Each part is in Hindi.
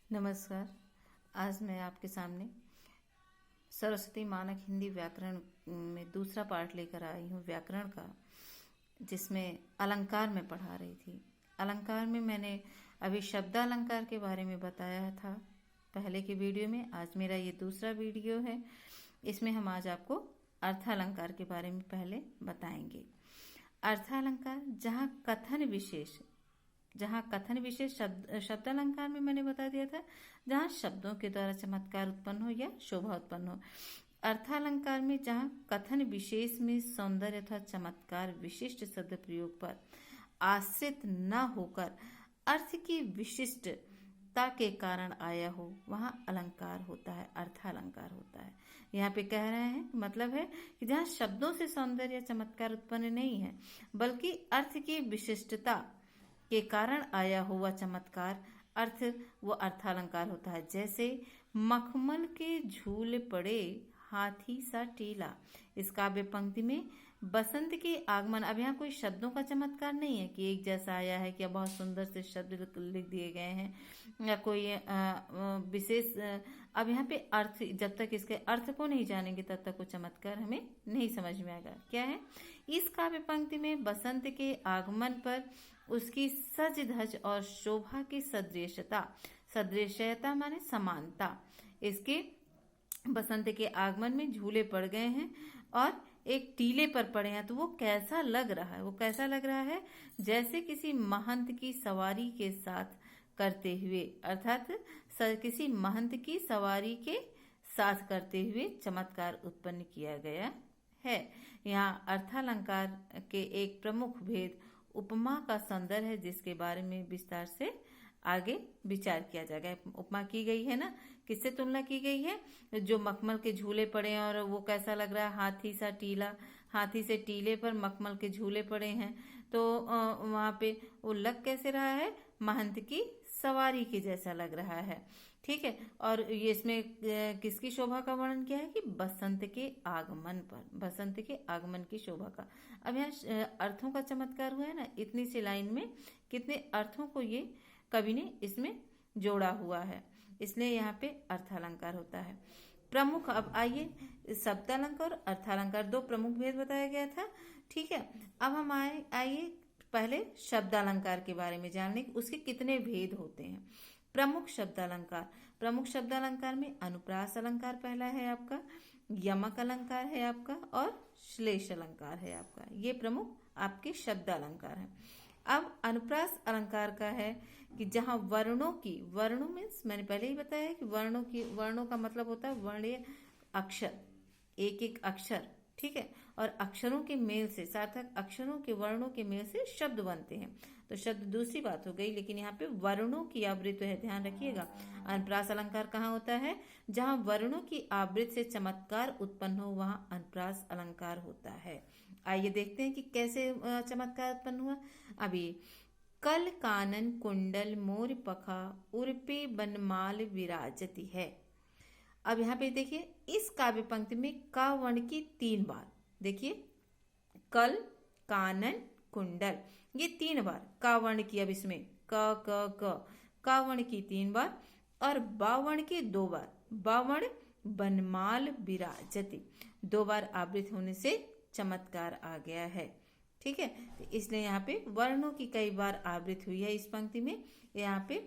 नमस्कार। आज मैं आपके सामने सरस्वती मानक हिंदी व्याकरण में दूसरा पार्ट लेकर आई हूँ व्याकरण का, जिसमें अलंकार में पढ़ा रही थी। अलंकार में मैंने अभी शब्दालंकार के बारे में बताया था पहले की वीडियो में। आज मेरा ये दूसरा वीडियो है। इसमें हम आज आपको अर्थालंकार के बारे में पहले बताएंगे। अर्थालंकार जहाँ कथन विशेष शब्दालंकार में मैंने बता दिया था, जहाँ शब्दों के द्वारा चमत्कार उत्पन्न हो या शोभा उत्पन्न हो। अर्थालंकार में जहाँ कथन विशेष में सौंदर्य अथवा चमत्कार विशिष्ट शब्द प्रयोग पर आश्रित न होकर अर्थ की विशिष्टता के कारण आया हो, वहाँ अलंकार होता है, अर्थालंकार होता है। यहाँ पे कह रहे हैं, मतलब है कि जहाँ शब्दों से सौंदर्य चमत्कार उत्पन्न नहीं है, बल्कि अर्थ की विशिष्टता के कारण आया हुआ चमत्कार अर्थ, वो अर्थालंकार होता है। जैसे मखमल के झूल पड़े हाथी सा टीला, इस काव्य पंक्ति में बसंत के आगमन, अब यहाँ कोई शब्दों का चमत्कार नहीं है कि एक जैसा आया है, कि बहुत सुंदर से शब्द लिख दिए गए हैं या कोई विशेष। अब यहाँ पे अर्थ, जब तक इसके अर्थ को नहीं जानेंगे तब तक वो चमत्कार हमें नहीं समझ में आएगा। क्या है? इस काव्य पंक्ति में बसंत के आगमन पर उसकी सज धज और शोभा की सदृशता माने समानता, इसके बसंत के आगमन में झूले पड़ गए हैं और एक टीले पर पड़े हैं, तो वो कैसा लग रहा है? वो कैसा लग रहा है? जैसे किसी महंत की सवारी के साथ करते हुए, अर्थात किसी महंत की सवारी के साथ करते हुए चमत्कार उत्पन्न किया गया है। यहाँ अर्थालंकार के एक प्रमुख भेद उपमा का सौंदर्य है, जिसके बारे में विस्तार से आगे विचार किया जाएगा। उपमा की गई है ना, किससे तुलना की गई है? जो मखमल के झूले पड़े हैं और वो कैसा लग रहा है? हाथी सा टीला, हाथी से टीले पर मखमल के झूले पड़े हैं, तो वहाँ पे वो लग कैसे रहा है? महंत की सवारी के जैसा लग रहा है। ठीक है। और ये इसमें किसकी शोभा का वर्णन किया है? कि बसंत के आगमन पर, बसंत के आगमन की शोभा का। अब यहाँ अर्थों का चमत्कार हुआ है ना, इतनी सी लाइन में कितने अर्थों को ये कवि ने इसमें जोड़ा हुआ है, इसलिए यहाँ पे अर्थालंकार होता है। प्रमुख, अब आइए शब्दालंकार और अर्थालंकार, दो प्रमुख भेद बताया गया था। ठीक है। अब हम आइए पहले शब्दालंकार के बारे में जानने, उसके कितने भेद होते हैं। प्रमुख शब्दालंकार, प्रमुख शब्दालंकार में अनुप्रास अलंकार पहला है आपका, यमक अलंकार है आपका, और श्लेष अलंकार है आपका। ये प्रमुख आपके शब्दालंकार हैं। अब अनुप्रास अलंकार का है कि जहां वर्णों में मैंने पहले ही बताया है कि वर्णों का मतलब होता है वर्णीय अक्षर, एक एक अक्षर। ठीक है। और अक्षरों के मेल से, सार्थक अक्षरों के वर्णों के मेल से शब्द बनते हैं। तो शब्द दूसरी बात हो गई, लेकिन यहाँ पे वर्णों की आवृत्ति है, ध्यान रखिएगा। अनुप्रास अलंकार कहाँ होता है? जहां वर्णों की आवृत्ति से चमत्कार उत्पन्न हो, वहां अनुप्रास अलंकार होता है। आइए देखते हैं कि कैसे चमत्कार उत्पन्न हुआ। अभी कल कानन कुंडल मोर पखा उर्पे बनमाल विराजती है। अब यहाँ पे देखिए, इस काव्य पंक्ति में का वर्ण की 3 बार, देखिए कल कानन कुंडल, ये 3 बार का वर्ण की। अब इसमें का वर्ण की 3 बार और बावर्ण की 2 बार। बावर्ण बनमाल विराजती, 2 बार आवृत होने से चमत्कार आ गया है। ठीक है। तो इसलिए यहाँ पे वर्णों की कई बार आवृत हुई है इस पंक्ति में, यहाँ पे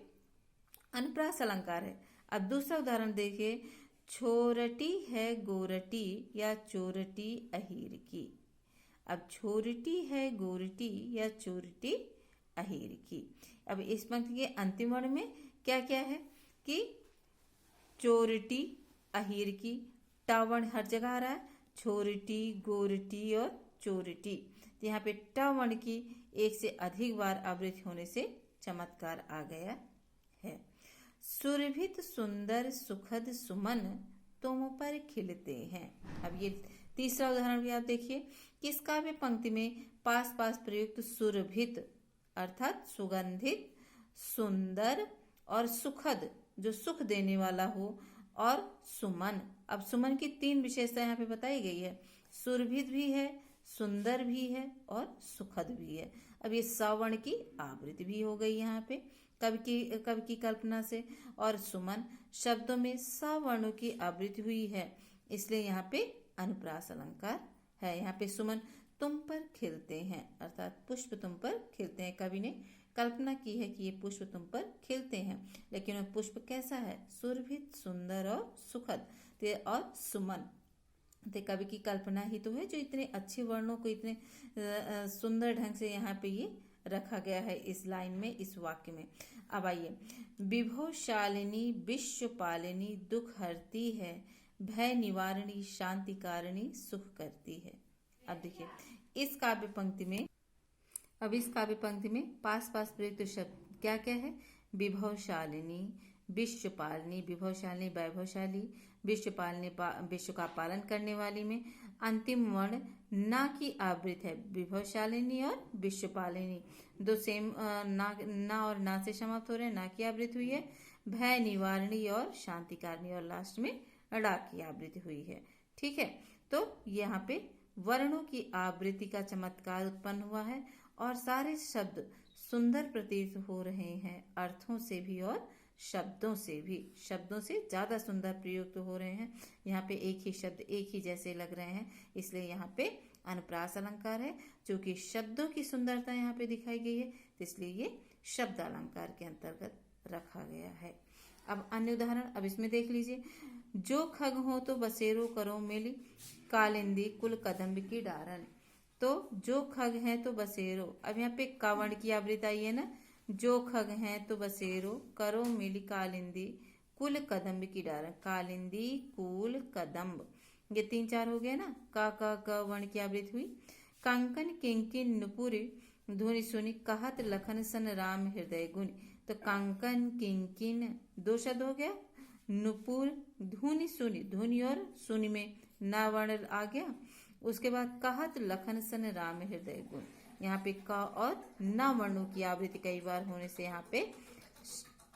अनुप्रास अलंकार है। अब दूसरा उदाहरण देखिए, छोरटी है गोरटी या चोरटी अहीर की। अब छोरटी है गोरटी या चोरटी अहीर की। अब इस पंक्ति के अंतिम वर्ण में क्या क्या है? कि चोरटी अहीर की, टावर्ण हर जगह आ रहा है, छोरटी गोरटी और चोरटी। तो यहाँ पे टावर्ण की एक से अधिक बार आवृत्ति होने से चमत्कार आ गया है। सुरभित सुंदर सुखद सुमन तुम पर खिलते हैं। अब ये तीसरा उदाहरण भी आप देखिए कि इस काव्य पंक्ति में पास पास प्रयुक्त सुरभित अर्थात सुगंधित, सुंदर और सुखद, जो सुख देने वाला हो, और सुमन। अब सुमन की 3 विशेषता यहाँ पे बताई गई है, सुरभित भी है, सुंदर भी है और सुखद भी है। अब ये सवर्ण की आवृत्ति भी हो गई यहाँ पे, कवि की कल्पना से। और सुमन शब्दों में सवर्णों की आवृत्ति हुई है, इसलिए यहाँ पे अनुप्रास अलंकार है। यहाँ पे सुमन तुम पर खिलते हैं, अर्थात पुष्प तुम पर खिलते हैं। कवि ने कल्पना की है कि ये पुष्प तुम पर खिलते हैं, लेकिन वह पुष्प कैसा है? सुरभित, सुंदर और सुखद। और सुमन तो कवि की कल्पना ही तो है, जो इतने अच्छे वर्णों को इतने सुंदर ढंग से यहाँ पे ये रखा गया है इस लाइन में, इस वाक्य में। अब आइए, विभवशालिनी विश्वपालिनी दुख हरती है, भय निवारणी शांति कारिणी सुख करती है। अब देखिए इस काव्य पंक्ति में, अब इस काव्य पंक्ति में पास पास प्रयुक्त शब्द क्या क्या है? विभवशालिनी, विश्वपालिनी, विभवशालिनी वैभवशाली, विश्वपालिनी विश्व का पालन करने वाली में अंतिम वर्ण ना की आवृत है। विभवशालिनी और विश्वपालिनी दो सेम ना और ना से समाप्त हो रहे हैं, ना की आवृत हुई है। भय निवारणी और शांतिकारिणी और लास्ट में ड़ा की आवृत्ति हुई है। ठीक है, तो यहाँ पे वर्णों की आवृत्ति का चमत्कार उत्पन्न हुआ है और सारे शब्द सुंदर प्रतीत हो रहे हैं, अर्थों से भी और शब्दों से भी। शब्दों से ज्यादा सुंदर प्रयुक्त हो रहे हैं। यहाँ पे एक ही शब्द एक ही जैसे लग रहे हैं, इसलिए यहाँ पे अनुप्रास अलंकार है। जो कि शब्दों की सुंदरता यहाँ पे दिखाई गई है, तो इसलिए ये शब्द अलंकार के अंतर्गत रखा गया है। अब अन्य उदाहरण अब इसमें देख लीजिए। जो खग हो तो बसेरो करो मिल, कालिंदी कुल कदम्ब की डारन। तो जो खग है तो बसेरो, अब यहाँ पे कावड़ की आवृत्ति आई है ना। जो खग हैं तो बसेरो करो मिली कालिंदी कुल कदम्ब की डारन। कालिंदी कुल कदम्ब, ये 3-4 हो गए ना। का वर्ण की आवृत्ति हुई। कंकन किंकिन नुपुरी धुनि सुनी, कहत लखन सन राम हृदय गुनि। तो कंकन किंकिन 2 शब्द हो गया। नुपुर धुनि सुनी, धुनि और सुनि में ना वर्ण आ गया। उसके बाद कहत लखन सन राम हृदय गुण, यहाँ पे क और न वर्णों की आवृत्ति कई बार होने से यहाँ पे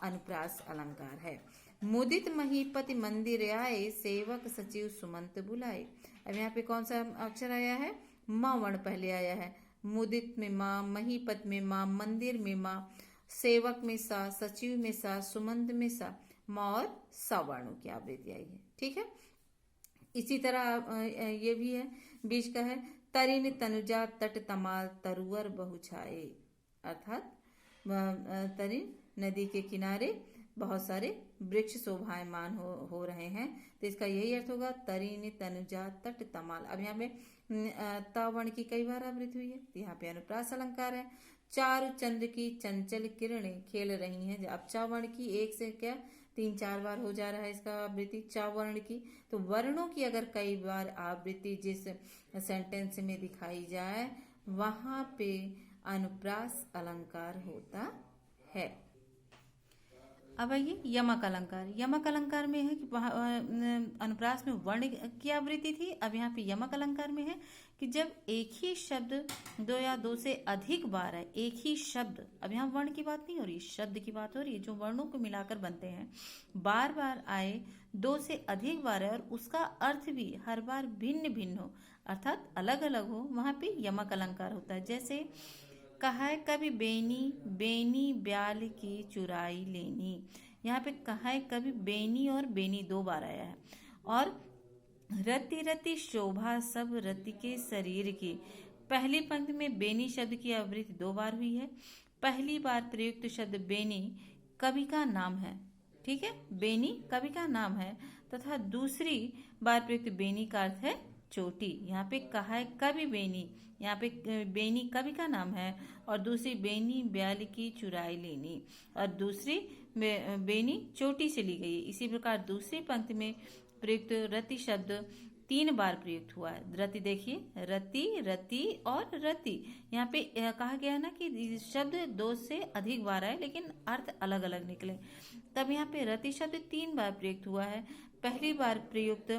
अनुप्रास अलंकार है। मुदित महीपति मंदिर आए, सेवक सचिव सुमंत बुलाए। अब यहाँ पे कौन सा अक्षर आया है? माँ वर्ण पहले आया है। मुदित में माँ, महीपत में माँ, मंदिर में माँ, सेवक में सा, सचिव में सा, सुमंत में सा, माँ और सा वर्णों की आवृत्ति आई है। ठीक है, इसी तरह ये भी है, बीच का है। तरिन तनुजा तट तमाल तरुअर बहुछाए, अर्थात तरिन नदी के किनारे बहुत सारे वृक्ष शोभायमान हो रहे हैं, तो इसका यही अर्थ होगा तरिन तनुजा तट तमाल। अब यहाँ पे ता वर्ण की कई बार आवृत्ति हुई है, तो यहाँ पे अनुप्रास अलंकार है। चारु चंद्र की चंचल किरणें खेल रही हैं। अब चा वर्ण की एक से क्या 3-4 बार हो जा रहा है इसका आवृत्ति चा वर्ण की। तो वर्णों की अगर कई बार आवृत्ति जिस सेंटेंस में दिखाई जाए, वहां पे अनुप्रास अलंकार होता है। अब आइए यमक अलंकार। यमक अलंकार में है कि अनुप्रास में वर्ण की आवृत्ति थी। अब यहाँ पे यमक अलंकार में है कि जब एक ही शब्द 2 या 2 से अधिक बार है, एक ही शब्द, अब यहाँ वर्ण की बात नहीं हो रही, शब्द की बात हो रही है, जो वर्णों को मिलाकर बनते हैं, बार बार आए, 2 से अधिक बार है और उसका अर्थ भी हर बार भिन्न भिन्न हो, अर्थात अलग अलग हो, वहां पे यमक अलंकार होता है। जैसे कहा है कभी बेनी बेनी ब्याल की चुराई लेनी। यहाँ पे कहा है कभी बेनी और बेनी 2 बार आया है। और रति रति शोभा सब रति के शरीर की, पहली पंक्ति में बेनी शब्द की आवृत्ति 2 बार हुई है। पहली बार प्रयुक्त शब्द बेनी कवि का नाम है, ठीक है, बेनी कवि का नाम है, तथा दूसरी बार प्रयुक्त बेनी का अर्थ है चोटी। यहाँ पे कहा है कवि बेनी, यहाँ पे बेनी कवि का नाम है, और दूसरी बेनी ब्याल की चुराई लेनी, और दूसरी बेनी चोटी से ली गई। इसी प्रकार दूसरी पंक्ति में प्रयुक्त रति शब्द 3 बार प्रयुक्त हुआ है। रति देखिए, रति रति और रति, यहाँ पे कहा गया है ना कि शब्द 2 से अधिक बार आए लेकिन अर्थ अलग अलग निकले, तब यहाँ पे रति शब्द 3 बार प्रयुक्त हुआ है। पहली बार प्रयुक्त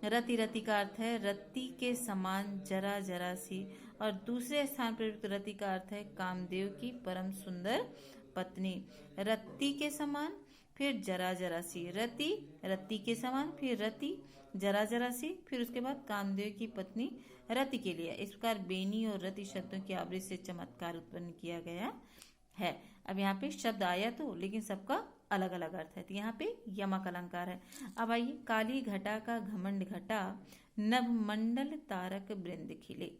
रति रति का अर्थ है रति के समान जरा जरा सी, और दूसरे स्थान प्रयुक्त रति का अर्थ है कामदेव की परम सुंदर पत्नी। रति के समान, फिर जरा जरा सी, रति रति के समान, फिर रति जरा जरा सी, फिर उसके बाद कामदेव की पत्नी रति के लिए। इस प्रकार बेनी और रति शब्दों की आवृत्ति से चमत्कार उत्पन्न किया गया है। अब यहाँ पे शब्द आया तो, लेकिन सबका अलग अलग अर्थ है, तो यहाँ पे यमक अलंकार है। अब आइए, काली घटा का घमंड घटा, नभ मंडल तारक वृंद खिले।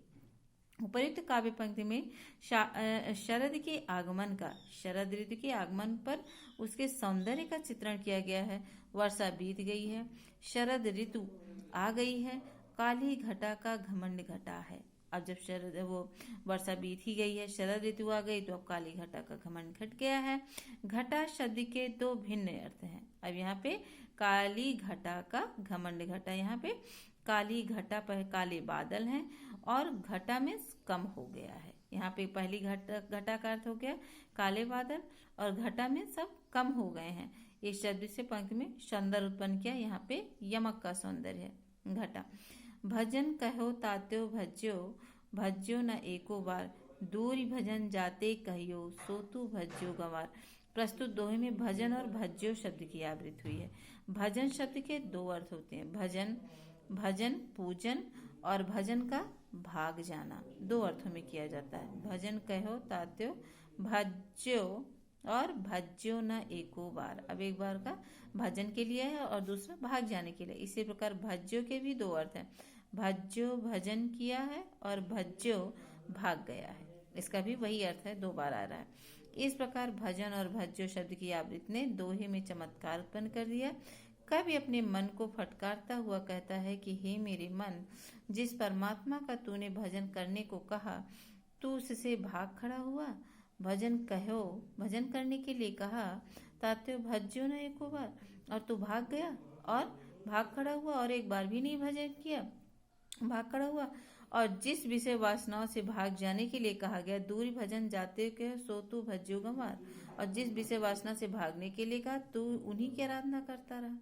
उपर्युक्त काव्य पंक्ति में शरद के आगमन का, शरद ऋतु के आगमन पर उसके सौंदर्य का चित्रण किया गया है। वर्षा बीत गई है, शरद ऋतु आ गई है, काली घटा का घमंड घटा है। अब जब शरद वो वर्षा बीत ही गई है, शरद ऋतु आ गई, तो अब काली घटा का घमंड घट गया है। घटा शब्द के दो भिन्न अर्थ हैं। अब यहाँ पे काली घटा का घमंड घटा, यहाँ पे काली घटा पर काले बादल हैं और घटा में कम हो गया है। यहाँ पे पहली घटा का अर्थ हो गया काले बादल और घटा में सब कम हो गए हैं। इस शब्द से पंक्ति में सौंदर्य उत्पन्न किया। यहाँ पे यमक का सौंदर्य है। घटा, भजन कहो तात्यो भज्यो, भज्यो न एको बार, दूरी भजन जाते कहियो, सोतु भज्यो गंवार। प्रस्तुत दोहे में भजन और भज्यो शब्द की आवृत्ति हुई है। भजन शब्द के दो अर्थ होते हैं, भजन भजन पूजन और भजन का भाग जाना, दो अर्थों में किया जाता है। भजन कहो तात्यो भज्यो और भज्यो न एको बार। अब एक बार का भजन के लिए है और दूसरा भाग जाने के लिए। इसी प्रकार भज्यो के भी दो अर्थ हैं, भज्यो भजन किया है और भज्यो भाग गया है। इसका भी वही अर्थ है, दो बार आ रहा है। इस प्रकार भजन और भज्यो शब्द की आवृत्ति ने दोहे में चमत्कार उत्पन्न कर दिया। कवि अपने मन को फटकारता हुआ कहता है कि हे मेरे मन, जिस परमात्मा का तूने भजन करने को कहा, तू उससे भाग खड़ा हुआ। भजन कहो, भजन करने के लिए कहा, तात्यो भज्यो न एको बार, और तू भाग गया और भाग खड़ा हुआ और एक बार भी नहीं भजन किया, भाग खड़ा हुआ। और जिस विषय वासनाओं से भाग जाने के लिए कहा गया, दूरी भजन जाते के सो तू भज्यो गंवार, और जिस विषय वासना से भागने के लिए कहा, तू उन्हीं की आराधना करता रहा,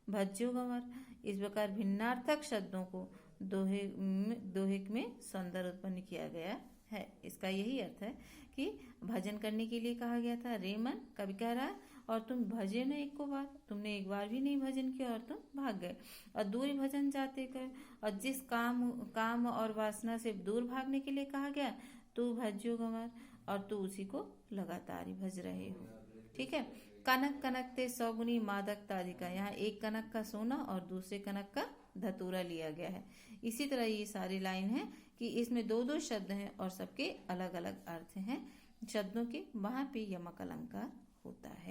भज्यो गंवार। इस प्रकार भिन्नार्थक शब्दों को दोहे में सौंदर्य उत्पन्न किया गया है। इसका यही अर्थ है कि भजन करने के लिए कहा गया था, रे मन, कवि कह रहा है, और तुम भजे न एको बार, तुमने एक बार भी नहीं भजन किया और तुम भाग गए। और दूरी भजन जाते गए, और जिस काम और वासना से दूर भागने के लिए कहा गया, तू भज्यो गंवार, और तू उसी को लगातार ही भज रहे हो। ठीक है। कनक कनकते सौगुनी मादक तारिका, यहाँ एक कनक का सोना और दूसरे कनक का धतूरा लिया गया है। इसी तरह ये सारी लाइन है कि इसमें दो दो शब्द हैं और सबके अलग अलग अर्थ हैं। शब्दों के वहां पे यमक अलंकार होता है।